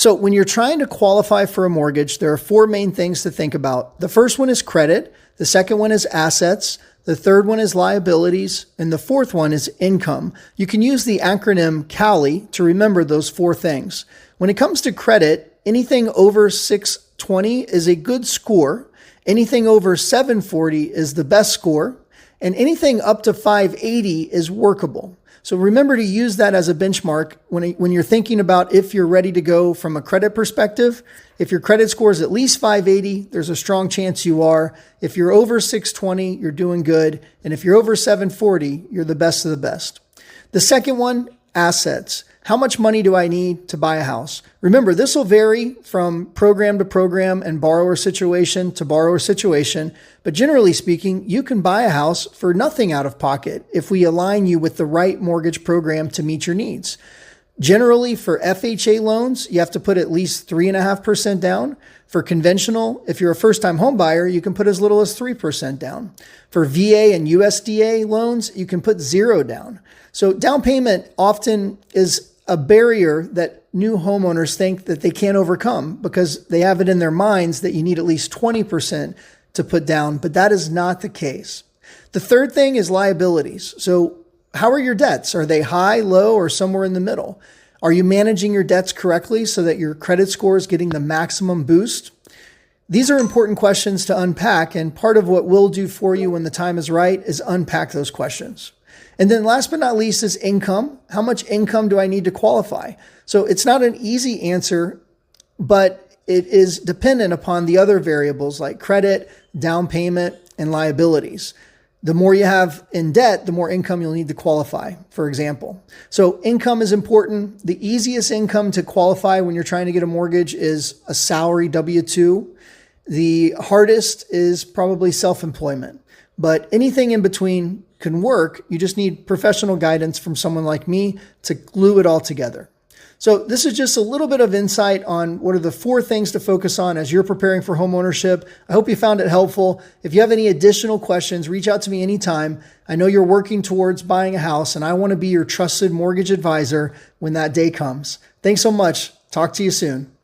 So when you're trying to qualify for a mortgage, there are four main things to think about. The first one is credit. The second one is assets. The third one is liabilities. And the fourth one is income. You can use the acronym CALI to remember those four things. When it comes to credit, anything over 620 is a good score. Anything over 740 is the best score. And anything up to 580 is workable. So remember to use that as a benchmark when you're thinking about if you're ready to go from a credit perspective. If your credit score is at least 580, there's a strong chance you are. If you're over 620, you're doing good. And if you're over 740, you're the best of the best. The second one, assets. How much money do I need to buy a house? Remember, this will vary from program to program and borrower situation to borrower situation. But generally speaking, you can buy a house for nothing out of pocket if we align you with the right mortgage program to meet your needs. Generally, for FHA loans, you have to put at least 3.5% down. For conventional, if you're a first-time home buyer, you can put as little as 3% down. For VA and USDA loans, you can put 0 down. So down payment often is a barrier that new homeowners think that they can't overcome because they have it in their minds that you need at least 20% to put down, but that is not the case. The third thing is liabilities. So how are your debts? Are they high, low, or somewhere in the middle? Are you managing your debts correctly so that your credit score is getting the maximum boost? These are important questions to unpack, and part of what we'll do for you when the time is right is unpack those questions. And then last but not least is income. How much income do I need to qualify? So it's not an easy answer, but it is dependent upon the other variables like credit, down payment, and liabilities. The more you have in debt, the more income you'll need to qualify, for example. So income is important. The easiest income to qualify when you're trying to get a mortgage is a salary W-2. The hardest is probably self-employment, but anything in between can work. You just need professional guidance from someone like me to glue it all together. So this is just a little bit of insight on what are the four things to focus on as you're preparing for homeownership. I hope you found it helpful. If you have any additional questions, reach out to me anytime. I know you're working towards buying a house, and I want to be your trusted mortgage advisor when that day comes. Thanks so much. Talk to you soon.